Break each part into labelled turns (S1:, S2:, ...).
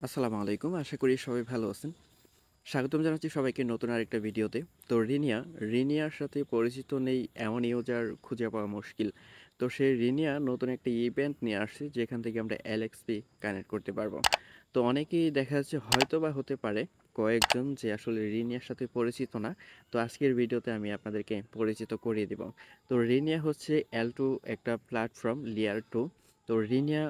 S1: আসসালামু আলাইকুম। আশা করি সবাই ভালো আছেন। স্বাগতম জানাচ্ছি সবাইকে নতুন আরেকটা ভিডিওতে। তো রিনিয়ার সাথে পরিচিত নেই এমন ইউজার খুঁজে পাওয়া মুশকিল। তো সেই রিনিয়া নতুন একটা ইভেন্ট নিয়ে আসছে যেখান থেকে আমরা এলএক্সপি কানেক্ট করতে পারবো। তো অনেকেই দেখা যাচ্ছে হয়তোবা হতে পারে কয়েকজন যে আসলে রিনিয়ার সাথে পরিচিত না। তো আজকের ভিডিওতে আমি আপনাদেরকে পরিচিত করিয়ে দিব। তো রিনিয়া হচ্ছে L2 একটা প্ল্যাটফর্ম লেয়ার 2। তো রিনিয়া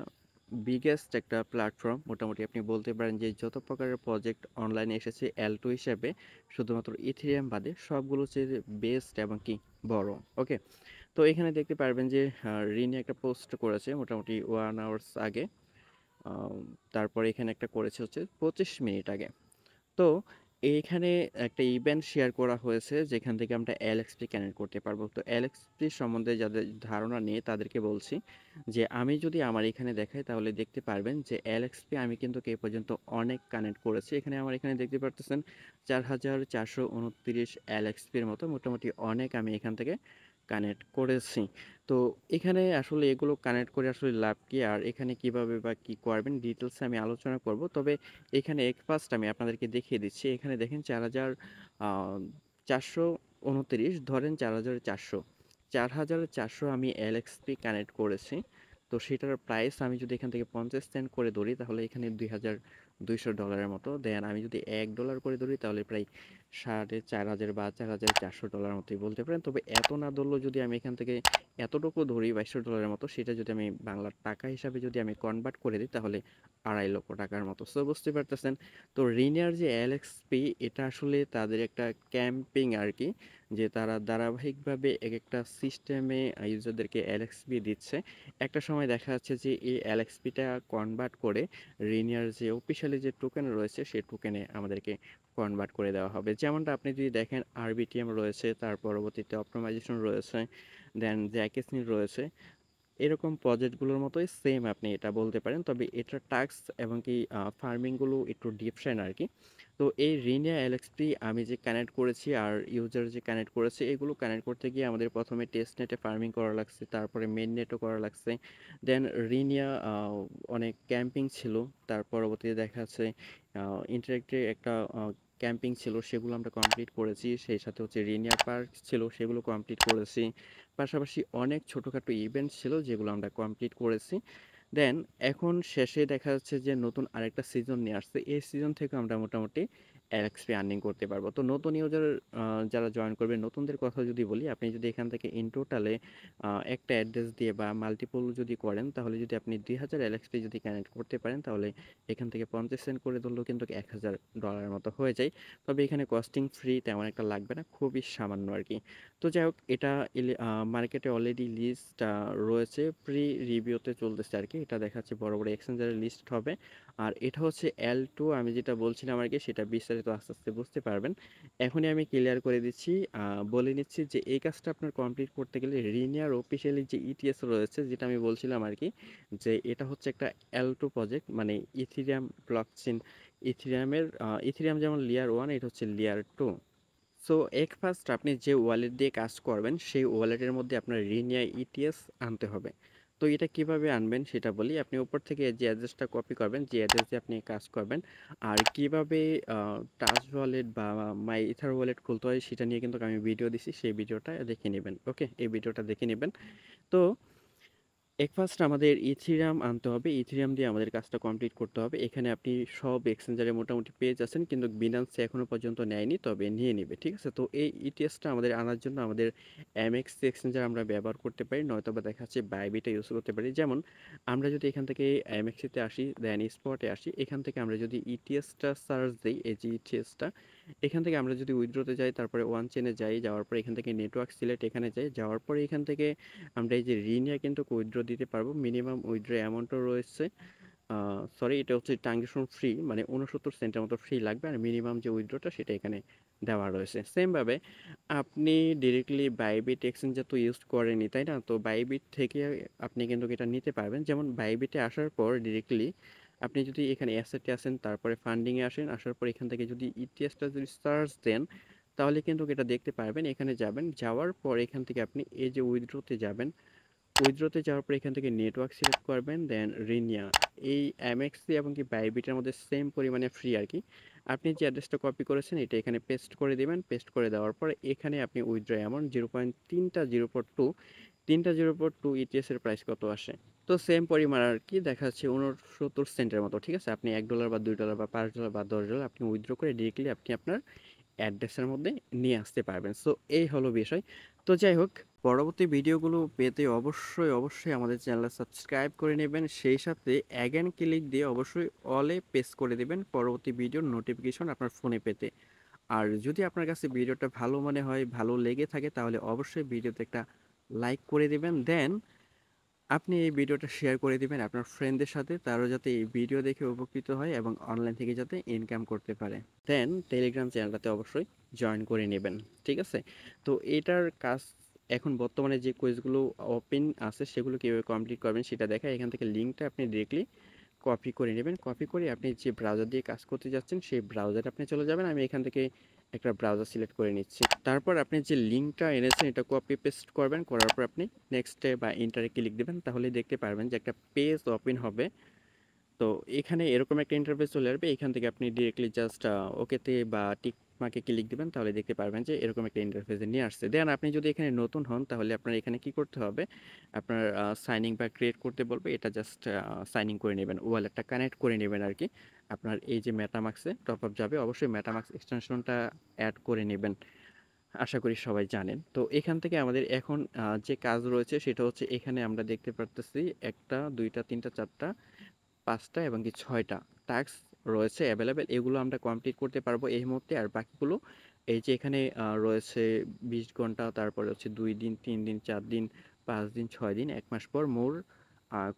S1: বিগেস্ট একটা প্ল্যাটফর্ম, মোটামুটি আপনি বলতে পারেন যে যত প্রকারের প্রজেক্ট অনলাইনে এসেছে L2 হিসেবে শুধুমাত্র ইথেরিয়াম বাদে সবগুলো হচ্ছে বেস্ট এবং কি বড়। ওকে, তো এখানে দেখতে পারবেন যে রিনি একটা পোস্ট করেছে মোটামুটি 1 আওয়ার্স আগে। আম, তারপরে এখানে একটা করেছে হচ্ছে 25 মিনিট আগে। তো এইখানে একটা ইভেন্ট শেয়ার করা হয়েছে যেখান থেকে আমরা এলএক্সপি কানেক্ট করতে পারবো। তো এলএক্সপি সম্বন্ধে যাদের ধারণা নেই তাদেরকে বলছি যে আমি যদি আমার এখানে দেখাই তাহলে দেখতে পারবেন যে এলএক্সপি আমি কিন্তু এ পর্যন্ত অনেক কানেক্ট করেছি। এখানে আমার এখানে দেখতে পারতেছেন 4429 এলএক্সপির মতো মোটামুটি অনেক আমি এখান থেকে কানেক্ট করেছি। তো এখানে আসলে এগুলো কানেক্ট করে আসলে লাভ কি, আর এখানে কিভাবে বা কি করবেন ডিটেলসে আমি আলোচনা করব। তবে এখানে ফার্স্ট আমি আপনাদেরকে দেখিয়ে দিচ্ছি। এখানে দেখেন 4429 ধরেন 4400, 4400 আমি এলএক্সপি কানেক্ট করেছি। তো সেটার প্রাইস আমি যদি এখান থেকে 50 সেন্ট করে ধরি তাহলে এখানে $2200 মতো দেন। আমি যদি $1 করে ধরি তাহলে প্রায় 4500 বা 4400 মতোই বলতে পারেন। তবে এত না ধরলেও যদি আমি এখান থেকে এতটুকু ধরি $2200 মতো, সেটা যদি আমি বাংলার টাকা হিসাবে যদি আমি কনভার্ট করে দিই তাহলে 2.5 লক্ষ টাকার মতো। সো বুঝতে পারতেছেন। তো রিনিয়ার যে এলএক্সপি এটা আসলে তাদের একটা ক্যাম্পিং আর কি, যে তারা ধারাবাহিকভাবে এক একটা সিস্টেমে ইউজারদেরকে এলএক্সপি দিচ্ছে। একটা সময় দেখা যাচ্ছে যে এই এলএক্সপিটা কনভার্ট করে রিনিয়ার যে অফিসিয়ালি যে টোকেন রয়েছে সেই টোকেনে আমাদেরকে কনভার্ট করে দেওয়া হবে। যেমনটা আপনি যদি দেখেন আরবিটিএম রয়েছে, তার পরবর্তীতে অপটিমাইজেশন রয়েছে, দেন জ্যাকেসনি রয়েছে, এরকম প্রজেক্টগুলোর মতোই সেম আপনি এটা বলতে পারেন। তবে এটার টাস্ক এবং কি ফার্মিংগুলো একটু ডিফারেন্ট আর কি। তো এই রিনিয়া এলএক্সপি আমি যে কানেক্ট করেছি আর ইউজার যে কানেক্ট করেছে, এগুলো কানেক্ট করতে গিয়ে আমাদের প্রথমে টেস্ট নেটে ফার্মিং করা লাগছে, তারপরে মেন নেটও করা লাগছে। দেন রিনিয়া অনেক ক্যাম্পিং ছিল। তার পরবর্তীতে দেখা যাচ্ছে ইন্টারেক্টে একটা ক্যাম্পিং ছিল, সেগুলো আমরা কমপ্লিট করেছি। সেই সাথে হচ্ছে রিনিয়া পার্ক ছিল, সেগুলো কমপ্লিট করেছি। পাশাপাশি অনেক ছোটোখাটো ইভেন্ট ছিল যেগুলো আমরা কমপ্লিট করেছি। দেন এখন শেষে দেখা যাচ্ছে যে নতুন আরেকটা সিজন নিয়ে আসছে। এই সিজন থেকে আমরা মোটামুটি এলএক্সপি আর্নিং করতে পারবো। তো নতুন ইউজার যারা জয়েন করবে, নতুনদের কথা যদি বলি, আপনি যদি এখান থেকে ইন টোটালে একটা অ্যাড্রেস দিয়ে বা মাল্টিপল যদি করেন তাহলে যদি আপনি 2000 এলএক্সপি যদি কানেক্ট করতে পারেন তাহলে এখান থেকে 50 সেন্ট করে ধরলেও কিন্তু $1000 মতো হয়ে যায়। তবে এখানে কস্টিং ফ্রি তেমন একটা লাগবে না, খুবই সামান্য আর কি। তো যাই হোক, এটা মার্কেটে অলরেডি লিস্ট রয়েছে, প্রি রিভিউতে চলতেছে আর কি। এটা দেখাচ্ছে বড় বড় এক্সচেঞ্জারে লিস্ট হবে। আর এটা হচ্ছে L2, আমি যেটা বলছিলাম আর কি সেটা বিস্তারিত আস্তে আস্তে বুঝতে পারবেন। এখনই আমি ক্লিয়ার করে দিচ্ছি, বলে নিচ্ছি যে এই কাজটা আপনার কমপ্লিট করতে গেলে রিনিয়ার অফিসিয়ালি যে ইটিএস রয়েছে, যেটা আমি বলছিলাম আর কি, যে এটা হচ্ছে একটা L2 প্রজেক্ট, মানে ইথিরিয়াম ব্লকচেন। ইথিরিয়াম যেমন লেয়ার 1, এটা হচ্ছে লেয়ার 2। সো ফার্স্ট আপনি যে ওয়ালেট দিয়ে কাজ করবেন সেই ওয়ালেটের মধ্যে আপনার রিনিয়া ইটিএস আনতে হবে। তো এটা কিভাবে আনবেন সেটা বলি। আপনি উপর থেকে যে অ্যাড্রেসটা কপি করবেন, যে অ্যাড্রেস দিয়ে আপনি কাজ করবেন, আর কিভাবে টাচ ওয়ালেট বা মাই ইথার ওয়ালেট খুলতে হয় সেটা নিয়ে কিন্তু আমি ভিডিও দিছি, সেই ভিডিওটা দেখে নেবেন। ওকে, এই ভিডিওটা দেখে নেবেন। তো ফার্স্ট আমাদের ইথিরিয়াম আনতে হবে। ইথিরিয়াম দিয়ে আমাদের কাজটা কমপ্লিট করতে হবে। এখানে আপনি সব এক্সচেঞ্জারে মোটামুটি পেয়ে যাচ্ছেন, কিন্তু বিনান্সে এখনো পর্যন্ত নেয়নি, তবে নিয়ে নেবে। ঠিক আছে, তো এই ইটিএসটা আমাদের আনার জন্য আমাদের এমএক্স এক্সচেঞ্জার আমরা ব্যবহার করতে পারি, নয়তো বা দেখা যাচ্ছে বাইবিটা ইউজ করতে পারি। যেমন আমরা যদি এখান থেকে এমএক্সিতে আসি, দেন স্পটে আসি, এখান থেকে আমরা যদি ইটিএসটা সার্চ দিই, এই যে ইটিএসটা, এখান থেকে আমরা যদি উইথড্রোতে যাই, তারপরে ওয়ান চেনে যাই, যাওয়ার পর এখান থেকে নেটওয়ার্ক সিলেক্ট এখানে যাই, যাওয়ার পরে এখান থেকে আমরা এই যে রিনিয়া কিন্তু উইথড্র দিতে পারবো। মিনিমাম উইথড্র অ্যামাউন্টও রয়েছে, সরি এটা হচ্ছে ট্রানজ্যাকশন ফ্রি, মানে 69 সেন্টের মতো ফ্রি লাগবে, আর মিনিমাম যে উইথড্রটা সেটা এখানে দেওয়া রয়েছে। সেমভাবে আপনি ডিরেক্টলি বাইবিট এক্সচেঞ্জার তো ইউজ করেনি, তাই না? তো বাইবিট থেকে আপনি কিন্তু এটা নিতে পারবেন। যেমন বাইবিটে আসার পর ডিরেক্টলি আপনি যদি এখানে অ্যাসেটে আসেন, তারপরে ফান্ডিংয়ে আসেন, আসার পর এখান থেকে যদি ইটিএসটা যদি সার্চ দেন তাহলে কিন্তু এটা দেখতে পারবেন। এখানে যাবেন, যাওয়ার পর এখান থেকে আপনি এই যে উইথড্রোতে যাবেন, উইথড্রোতে যাওয়ার পর এখান থেকে নেটওয়ার্ক সিলেক্ট করবেন, দেন রিনিয়া। এই এমএক্সি এবং কি বাইবিটের মধ্যে সেম পরিমাণে ফ্রি আর কি। আপনি যে অ্যাড্রেসটা কপি করেছেন এটা এখানে পেস্ট করে দিবেন। পেস্ট করে দেওয়ার পর এখানে আপনি উইথড্র অ্যামাউন্ট 0.302 3.042 ইটিএস এর প্রাইস কত আসে, তো সেম পরিমাণ আর কি দেখা যাচ্ছে 69 সেন্টের মতো। ঠিক আছে, আপনি $1 বা $2 বা $5 বা $10 আপনি উইথড্র করে ডিরেক্টলি আপনি আপনার অ্যাড্রেসের মধ্যে নিয়ে আসতে পারবেন। সো এই হলো বিষয়। তো যাই হোক, পরবর্তী ভিডিওগুলো পেতে অবশ্যই আমাদের চ্যানেল সাবস্ক্রাইব করে নেবেন। সেই সাথে অ্যাগেন ক্লিক দিয়ে অবশ্যই অলে প্রেস করে দেবেন পরবর্তী ভিডিওর নোটিফিকেশন আপনার ফোনে পেতে। আর যদি আপনার কাছে ভিডিওটা ভালো মনে হয়, ভালো লেগে থাকে, তাহলে অবশ্যই ভিডিওতে একটা লাইক করে দিবেন। দেন আপনি এই ভিডিওটা শেয়ার করে দিবেন আপনার ফ্রেন্ডদের সাথে, তারাও যাতে এই ভিডিও দেখে উপকৃত হয় এবং অনলাইন থেকে যাতে ইনকাম করতে পারে। দেন টেলিগ্রাম চ্যানেলটাতে অবশ্যই জয়েন করে নেবেন। ঠিক আছে, তো এটার কাজ এখন বর্তমানে যে কুইজগুলো ওপেন আছে সেগুলো কীভাবে কমপ্লিট করবেন সেটা দেখা। এখান থেকে লিঙ্কটা আপনি ডিরেক্টলি কপি করে নেবেন। কপি করে আপনি যে ব্রাউজার দিয়ে কাজ করতে যাচ্ছেন সেই ব্রাউজারে আপনি চলে যাবেন। আমি এখান থেকে একটা ব্রাউজার সিলেক্ট করে নিচ্ছি। তারপর আপনি যে লিঙ্কটা এনেছেন এটা কপি পেস্ট করবেন। করার পর আপনি নেক্সটে বা ইন্টারে ক্লিক দেবেন। তাহলেই দেখতে পারবেন যে একটা পেজ ওপেন হবে। তো এখানে এরকম একটা ইন্টারফেস চলে আসবে। এখান থেকে আপনি ডিরেক্টলি জাস্ট ওকেতে বা টিক মার্কে ক্লিক দিবেন। তাহলে দেখতে পারবেন যে এরকম একটা ইন্টারফেসে নিয়ে আসছে। দেন আপনি যদি এখানে নতুন হন তাহলে আপনার এখানে কি করতে হবে, আপনার সাইন ইন বা ক্রিয়েট করতে বলবে। এটা জাস্ট সাইন ইন করে নেবেন, ওয়ালেটটা কানেক্ট করে নেবেন আর কি। আপনার এই যে মেটামাক্সে টপ আপ যাবে, অবশ্যই মেটামাক্স এক্সটেনশনটা অ্যাড করে নেবেন। আশা করি সবাই জানেন। তো এখান থেকে আমাদের এখন যে কাজ রয়েছে সেটা হচ্ছে, এখানে আমরা দেখতে পারতেছি 1টা 2টা 3টা 4টা 5টা এবং কি 6টা টাস্ক রয়েছে অ্যাভেলেবেল। এগুলো আমরা কমপ্লিট করতে পারবো এই মুহূর্তে। আর বাকিগুলো এই যে এখানে রয়েছে 20 ঘন্টা, তারপরে হচ্ছে 2 দিন 3 দিন 4 দিন 5 দিন 6 দিন 1 মাস পর মোর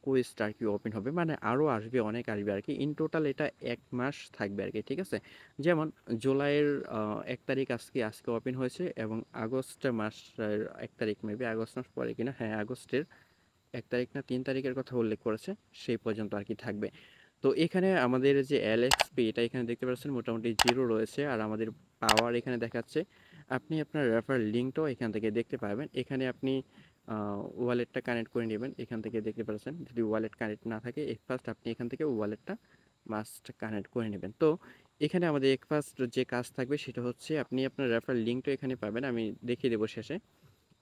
S1: কুইজটা আর কি ওপেন হবে, মানে আরও আসবে, অনেক আসবে আর কি। ইন টোটাল এটা 1 মাস থাকবে আর কি। ঠিক আছে, যেমন জুলাইয়ের 1 তারিখ আজকে ওপেন হয়েছে এবং আগস্ট মাসের 1 তারিখ, মেবি আগস্ট মাস পরে কিনা, হ্যাঁ আগস্টের 1 তারিখ না 3 তারিখের কথা উল্লেখ করেছে, সেই পর্যন্ত আর কি থাকবে। তো এখানে আমাদের যে এলএক্সপি এটা এখানে দেখতে পাচ্ছেন মোটামুটি 0 রয়েছে। আর আমাদের পাওয়ার এখানে দেখাচ্ছে। আপনি আপনার রেফার লিঙ্কটাও এখান থেকে দেখতে পাবেন। এখানে আপনি ওয়ালেটটা কানেক্ট করে নেবেন। এখান থেকে দেখতে পাচ্ছেন, যদি ওয়ালেট কানেক্ট না থাকে ফার্স্ট আপনি এখান থেকে ওয়ালেটটা মাস্ট কানেক্ট করে নেবেন। তো এখানে আমাদের ফার্স্ট যে কাজ থাকবে সেটা হচ্ছে, আপনি আপনার রেফার লিঙ্কটা এখানে পাবেন, আমি দেখিয়ে দেবো শেষে।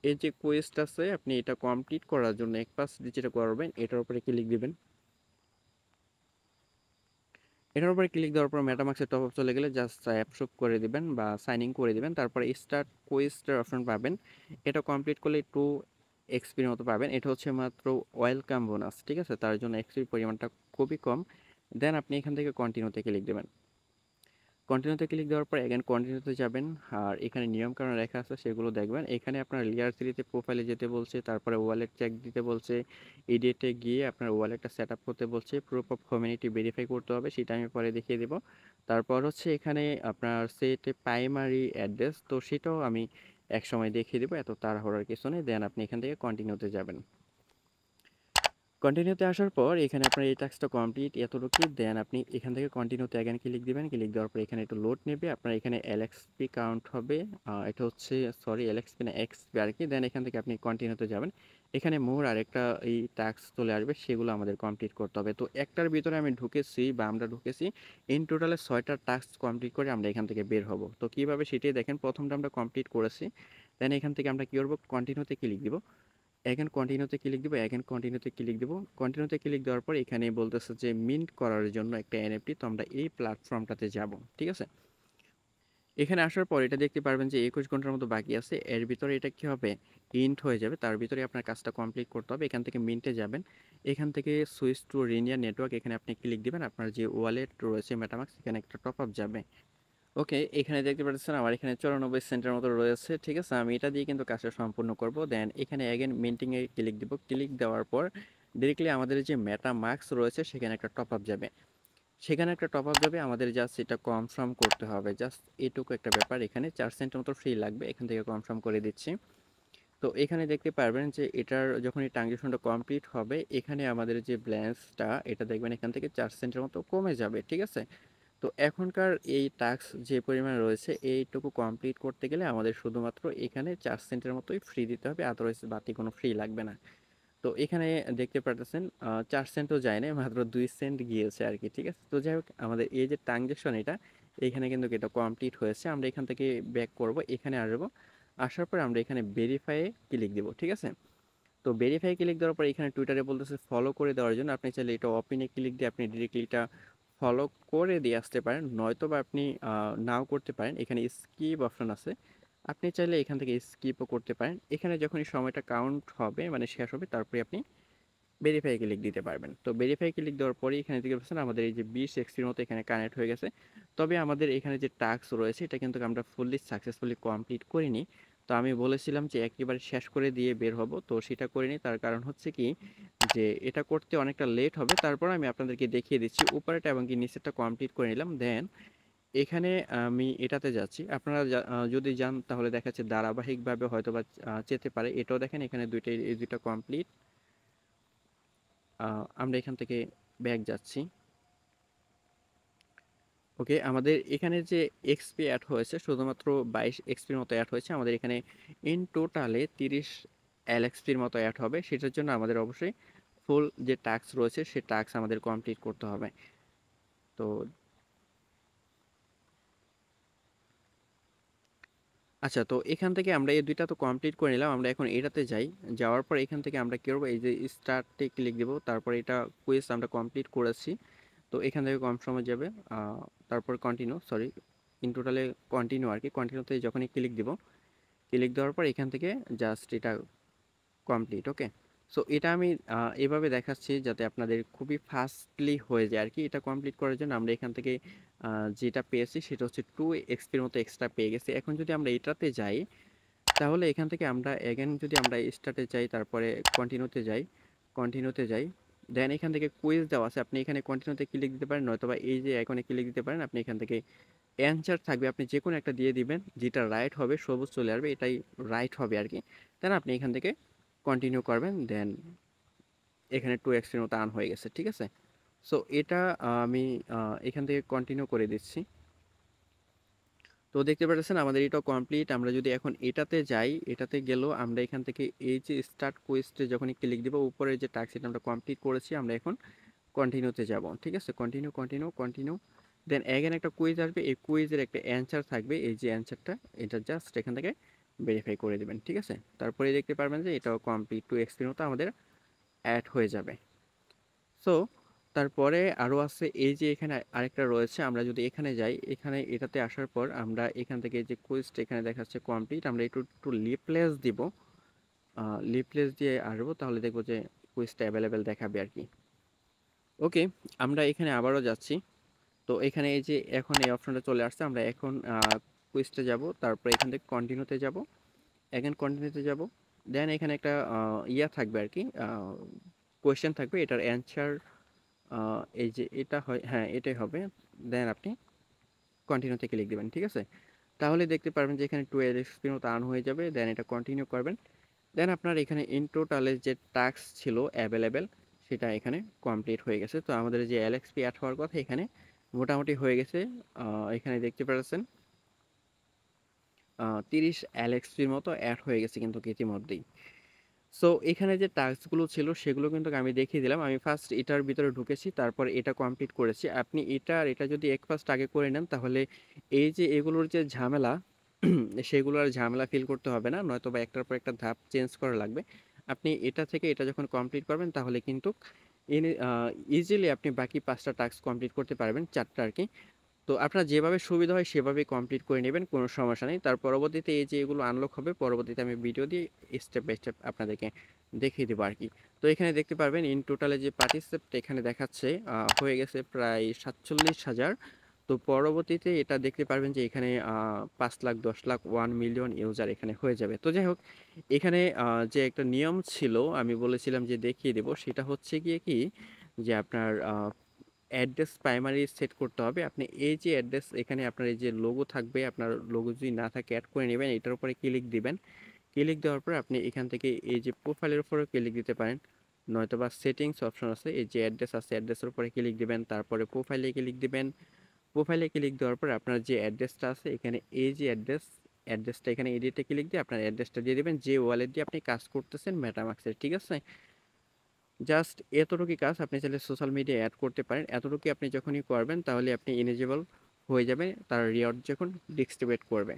S1: এই যে কোয়েস্ট আছে আপনি এটা কমপ্লিট করার জন্য এক পাস যেটা করবেন এটার উপরে ক্লিক দিবেন। এটার উপরে ক্লিক দেওয়ার পর মেটামাক্সের টপ আপ চলে গেলে জাস্ট অ্যাপসপ করে দিবেন বা সাইন ইন করে দিবেন। তারপরে স্টার্ট কোয়েস্টের অপশন পাবেন। এটা কমপ্লিট করলে একটু এক্সপির মতো পাবেন। এটা হচ্ছে মাত্র ওয়েলকাম বোনাস। ঠিক আছে, তার জন্য এক্সপির পরিমাণটা খুবই কম। দেন আপনি এখান থেকে কন্টিনিউতে ক্লিক দেবেন। কন্টিনিউতে ক্লিক দেওয়ার পর এগেন কন্টিনিউতে যাবেন। আর এখানে নিয়মকানুন লেখা আছে সেগুলো দেখবেন। এখানে আপনার লেয়ার 3তে প্রোফাইলে যেতে বলছে, তারপরে ওয়ালেট চেক দিতে বলছে, এডিটে গিয়ে আপনার ওয়ালেটটা সেট আপ করতে বলছে, প্রুফ অফ কমিউনিটি ভেরিফাই করতে হবে, সেটা আমি পরে দেখিয়ে দেবো। তারপর হচ্ছে এখানে আপনার সেট প্রাইমারি অ্যাড্রেস, তো সেটাও আমি এক সময় দেখিয়ে দেবো, এত তাড়াহুড়োর কিছু নেই। দেন আপনি এখান থেকে কন্টিনিউতে যাবেন। কন্টিনিউতে আসার পর এখানে আপনার এই টাস্কটা কমপ্লিট এতটুকুই। দেন আপনি এখান থেকে কন্টিনিউতে অ্যাগেন ক্লিক দিবেন। ক্লিক দেওয়ার পর এখানে একটু লোড নেবে। আপনার এখানে এলএক্সপি কাউন্ট হবে, এটা হচ্ছে সরি এলএক্সপি না এক্সপি আর কি। দেন এখান থেকে আপনি কন্টিনিউতে যাবেন। এখানে মোর আরেকটা এই টাস্ক চলে আসবে, সেগুলো আমাদের কমপ্লিট করতে হবে। তো একটার ভিতরে আমি ঢুকেছি বা আমরা ঢুকেছি, ইন টোটালে 6টা টাস্ক কমপ্লিট করে আমরা এখান থেকে বের হব। তো কীভাবে সেটাই দেখেন। প্রথমটা আমরা কমপ্লিট করেছি। দেন এখান থেকে আমরা কী করবো, কন্টিনিউতে ক্লিক দিব। এখানে কন্টিনিউতে ক্লিক দিব, এখানে কন্টিনিউতে ক্লিক দিব। কন্টিনিউতে ক্লিক দেওয়ার পর এখানে বলতেছে যে মিন্ট করার জন্য একটা এনএফটি, তো আমরা এই প্ল্যাটফর্মটাতে যাব। ঠিক আছে, এখানে আসার পর এটা দেখতে পারবেন যে 21 ঘন্টার মতো বাকি আছে। এর ভিতরে এটা কি হবে, ইন্ট হয়ে যাবে। তার ভিতরে আপনার কাজটা কমপ্লিট করতে হবে। এখান থেকে মিন্টে যাবেন। এখান থেকে সুইচ টু রিনিয়া নেটওয়ার্ক, এখানে আপনি ক্লিক দিবেন। আপনার যে ওয়ালেট রয়েছে মেটামাক্স, এখানে একটা টপ আপ যাবে। ওকে, এখানে দেখতে পাচ্ছেন আমার এখানে 94 সেন্টের মতো রয়েছে। ঠিক আছে, আমি এটা দিয়ে কিন্তু কাজটা সম্পূর্ণ করব। দেন এখানে অ্যাগেন মিন্টিংয়ে ক্লিক দিব। ক্লিক দেওয়ার পর ডিরেক্টলি আমাদের যে মেটা মার্কস রয়েছে সেখানে একটা টপ আপ যাবে। সেখানে একটা টপ আপ যাবে, আমাদের জাস্ট এটা কনফার্ম করতে হবে। জাস্ট এটুকু একটা ব্যাপার। এখানে 4 সেন্টের মতো ফ্রি লাগবে, এখান থেকে কনফার্ম করে দিচ্ছি। তো এখানে দেখতে পারবেন যে এটার যখন এই ট্রানজ্যাকশনটা কমপ্লিট হবে, এখানে আমাদের যে ব্যালেন্সটা এটা দেখবেন এখান থেকে 4 সেন্টের মতো কমে যাবে। ঠিক আছে, তো এখনকার এই টাস্ক যে পরিমাণ রয়েছে এইটুকু কমপ্লিট করতে গেলে আমাদের শুধুমাত্র এখানে 4 সেন্টের মতোই ফ্রি দিতে হবে, আদারওয়াইজ বাড়তি কোনো ফ্রি লাগবে না। তো এখানে দেখতে পারতেছেন 4 সেন্টও যায় নাই, মাত্র 2 সেন্ট গিয়েছে আরকি। ঠিক আছে? তো যাই হোক, আমাদের এই যে ট্রানজ্যাকশন এটা, এইখানে কিন্তু এটা কমপ্লিট হয়েছে। আমরা এখান থেকে ব্যাক করব, এখানে আসবো। আসার পর আমরা এখানে ভেরিফাই এ ক্লিক দিব। ঠিক আছে? তো ভেরিফাই ক্লিক দেওয়ার পর এখানে টুইটারে বলতেছে ফলো করে দেওয়ার জন্য। আপনি চাইলে এটা ওপেনে ক্লিক দিয়ে আপনি ডিরেক্টলি এটা ফলো করে দিয়ে আসতে পারেন, নয়তোবা আপনি নাও করতে পারেন। এখানে স্কিপ অপশন আছে, আপনি চাইলে এখান থেকে স্কিপও করতে পারেন। এখানে যখনই সময়টা কাউন্ট হবে, মানে শেষ হবে, তারপরে আপনি ভেরিফাই ক্লিক দিতে পারবেন। তো ভেরিফাই ক্লিক দেওয়ার পরে এখানে দেখতে পাচ্ছেন আমাদের এই যে 20 এক্সপির মতো এখানে কানেক্ট হয়ে গেছে। তবে আমাদের এখানে যে টাস্ক রয়েছে এটা কিন্তু আমরা ফুললি সাকসেসফুলি কমপ্লিট করিনি। তো আমি বলেছিলাম যে একেবারে শেষ করে দিয়ে বের হব, তো সেটা করিনি। তার কারণ হচ্ছে কি, যে এটা করতে অনেকটা লেট হবে। তারপর আমি আপনাদেরকে দেখিয়ে দিচ্ছি, উপরেটা এবং কি নিচেরটা কমপ্লিট করে নিলাম। দেন এখানে আমি এটাতে যাচ্ছি। আপনারা যদি যান তাহলে দেখা যাচ্ছে ধারাবাহিকভাবে হয়তোবা যেতে পারে। এটাও দেখেন এখানে দুইটাই, এই দুইটা কমপ্লিট। আমরা এখান থেকে ব্যাক যাচ্ছি। ওকে, আমাদের এখানে যে এক্সপি অ্যাড হয়েছে শুধুমাত্র 22 এক্সপির মতো অ্যাড হয়েছে। আমাদের এখানে ইন টোটালে 30 এল এক্সপির মতো অ্যাড হবে। সেটার জন্য আমাদের অবশ্যই ফুল যে টাস্ক রয়েছে সে টাস্ক আমাদের কমপ্লিট করতে হবে। তো আচ্ছা, তো এখান থেকে আমরা এই দুইটা তো কমপ্লিট করে নিলাম। আমরা এখন এটাতে যাই। যাওয়ার পর এখান থেকে আমরা কি করব, এই যে স্টার্টে ক্লিক দেব। তারপর এটা কুইজ আমরা কমপ্লিট করেছি, তো এখান থেকে কম সময় যাবে। তারপর কন্টিনিউ, সরি, ইন টোটালে কন্টিনিউ আর কি। কন্টিনিউতে যখনই ক্লিক দিব, ক্লিক দেওয়ার পর এখান থেকে জাস্ট এটা কমপ্লিট। ওকে, সো এটা আমি এভাবে দেখাচ্ছি যাতে আপনাদের খুবই ফাস্টলি হয়ে যায় আর কি। এটা কমপ্লিট করার জন্য আমরা এখান থেকে যেটা পেয়েছি সেটা হচ্ছে 2 এক্সপির মতো এক্সট্রা পেয়ে গেছি। এখন যদি আমরা এটাতে যাই, তাহলে এখান থেকে আমরা এগেন যদি আমরা স্টার্টে যাই, তারপরে কন্টিনিউতে যাই, কন্টিনিউতে যাই, দেন এখান থেকে কুইজ দেওয়া আছে। আপনি এখানে কন্টিনিউতে ক্লিক দিতে পারেন, নয়তোবা এই যে আইকনে ক্লিক দিতে পারেন। আপনি এখান থেকে অ্যানসার থাকবে, আপনি যে কোনো একটা দিয়ে দিবেন, যেটা রাইট হবে সবুজ চলে আসবে, এটাই রাইট হবে আর কি। দেন আপনি এখান থেকে কন্টিনিউ করবেন। দেন এখানে 2 এক্সের মতো আর্ন হয়ে গেছে। ঠিক আছে? সো এটা আমি এখান থেকে কন্টিনিউ করে দিচ্ছি। তো দেখতে পাচ্ছেন আমাদের এটাও কমপ্লিট। আমরা যদি এখন এটাতে যাই, এটাতে গেলেও আমরা এখান থেকে এই যে স্টার্ট কোয়েস্টে যখনই ক্লিক দিব, উপরে যে টাস্ক এটা আমরা কমপ্লিট করেছি, আমরা এখন কন্টিনিউতে যাব। ঠিক আছে? Continue, continue, continue. Then again একটা কুইজ আসবে, এই কুইজের একটা অ্যান্সার থাকবে, এই যে অ্যান্সারটা, এটা জাস্ট এখান থেকে ভেরিফাই করে দিবেন। ঠিক আছে? তারপরে দেখতে পারবেন যে এটাও কমপ্লিট, 2 এক্সপির মতো আমাদের অ্যাড হয়ে যাবে। সো তারপরে আরও আছে, এই যে এখানে আরেকটা রয়েছে। আমরা যদি এখানে যাই, এখানে এটাতে আসার পর আমরা এখান থেকে যে কুইজটা এখানে দেখাচ্ছে কমপ্লিট, আমরা একটু একটু লিপলেস দিব। লিপলেস দিয়ে আসবো, তাহলে দেখবো যে কুইজটা অ্যাভেলেবেল দেখাবে আর কি। ওকে, আমরা এখানে আবারও যাচ্ছি। তো এখানে এই যে এখন এই অপশনটা চলে আসছে, আমরা এখন কুইজটা যাব, তারপর এখান থেকে কন্টিনিউতে যাব, এগেন কন্টিনিউতে যাব। দেন এখানে একটা ইয়া থাকবে আর কি, কোয়েশ্চেন থাকবে, এটার অ্যান্সার এই যে এটা হয়, হ্যাঁ এটাই হবে। দেন আপনি কন্টিনিউতে ক্লিক দিবেন। ঠিক আছে? তাহলে দেখতে পারবেন যে এখানে 2 এলএক্সপির মতো আর্ন হয়ে যাবে। দেন এটা কন্টিনিউ করবেন। দেন আপনার এখানে ইন টোটালে যে টাস্ক ছিল অ্যাভেলেবেল, সেটা এখানে কমপ্লিট হয়ে গেছে। তো আমাদের যে এলএক্সপি অ্যাড হওয়ার কথা এখানে মোটামুটি হয়ে গেছে। এখানে দেখতে পাচ্ছেন 30 এলএক্সপির মতো অ্যাড হয়ে গেছে কিন্তু ইতিমধ্যেই। সো এখানে যে টাস্কগুলো ছিল সেগুলো কিন্তু আমি দেখিয়ে দিলাম। আমি ফার্স্ট এটার ভিতরে ঢুকেছি, তারপর এটা কমপ্লিট করেছি। আপনি এটা আর এটা যদি এক ফার্স্ট আগে করে নেন, তাহলে এই যে এগুলোর যে ঝামেলা সেগুলো আর ঝামেলা ফিল করতে হবে না, নয়তো বা একটার পর একটা ধাপ চেঞ্জ করা লাগবে। আপনি এটা থেকে এটা যখন কমপ্লিট করবেন, তাহলে কিন্তু ইজিলি আপনি বাকি 5টা টাস্ক কমপ্লিট করতে পারবেন, 4টা আর কি। তো আপনার যেভাবে সুবিধা হয় সেভাবেই কমপ্লিট করে নেবেন, কোনো সমস্যা নেই। তার পরবর্তীতে এই যে এগুলো আনলক হবে, পরবর্তীতে আমি ভিডিও দিয়ে স্টেপ বাই স্টেপ আপনাদেরকে দেখিয়ে দেবো আর কি। তো এখানে দেখতে পারবেন ইন টোটালে যে পার্টিসিপেট এখানে দেখাচ্ছে হয়ে গেছে প্রায় 47,000। তো পরবর্তীতে এটা দেখতে পারবেন যে এখানে 5 লাখ, 10 লাখ, 1 মিলিয়ন ইউজার এখানে হয়ে যাবে। তো যাই হোক, এখানে যে একটা নিয়ম ছিল আমি বলেছিলাম যে দেখিয়ে দেবো, সেটা হচ্ছে গিয়ে কি, যে আপনার অ্যাড্রেস প্রাইমারি সেট করতে হবে। আপনি এই যে অ্যাড্রেস, এখানে আপনার এই যে লোগো থাকবে, আপনার লোগো যদি না থাকে অ্যাড করে নেবেন, এটার উপরে ক্লিক দিবেন। ক্লিক দেওয়ার পর আপনি এখান থেকে এই যে প্রোফাইলের উপরে ক্লিক দিতে পারেন, নয়তোবা সেটিংস অপশন আছে, এই যে অ্যাড্রেস আছে অ্যাড্রেসের উপরে ক্লিক দিবেন, তারপরে প্রোফাইলে ক্লিক দিবেন। প্রোফাইলে ক্লিক দেওয়ার পর আপনার যে অ্যাড্রেসটা আছে এখানে, এই যে অ্যাড্রেসটা এখানে এডিটে ক্লিক দিয়ে আপনার অ্যাড্রেসটা দিয়ে দিবেন, যে ওয়ালেট দিয়ে আপনি কাজ করতেছেন মেটামাক্সের। ঠিক আছে? জাস্ট এতটুকুই কাজ, আপনি চাইলে সোশ্যাল মিডিয়ায় অ্যাড করতে পারেন। এতটুকুই আপনি যখনই করবেন তাহলে আপনি এলিজিবল হয়ে যাবেন, তার রিওয়ার্ড যখন ডিস্ট্রিবিউট করবে।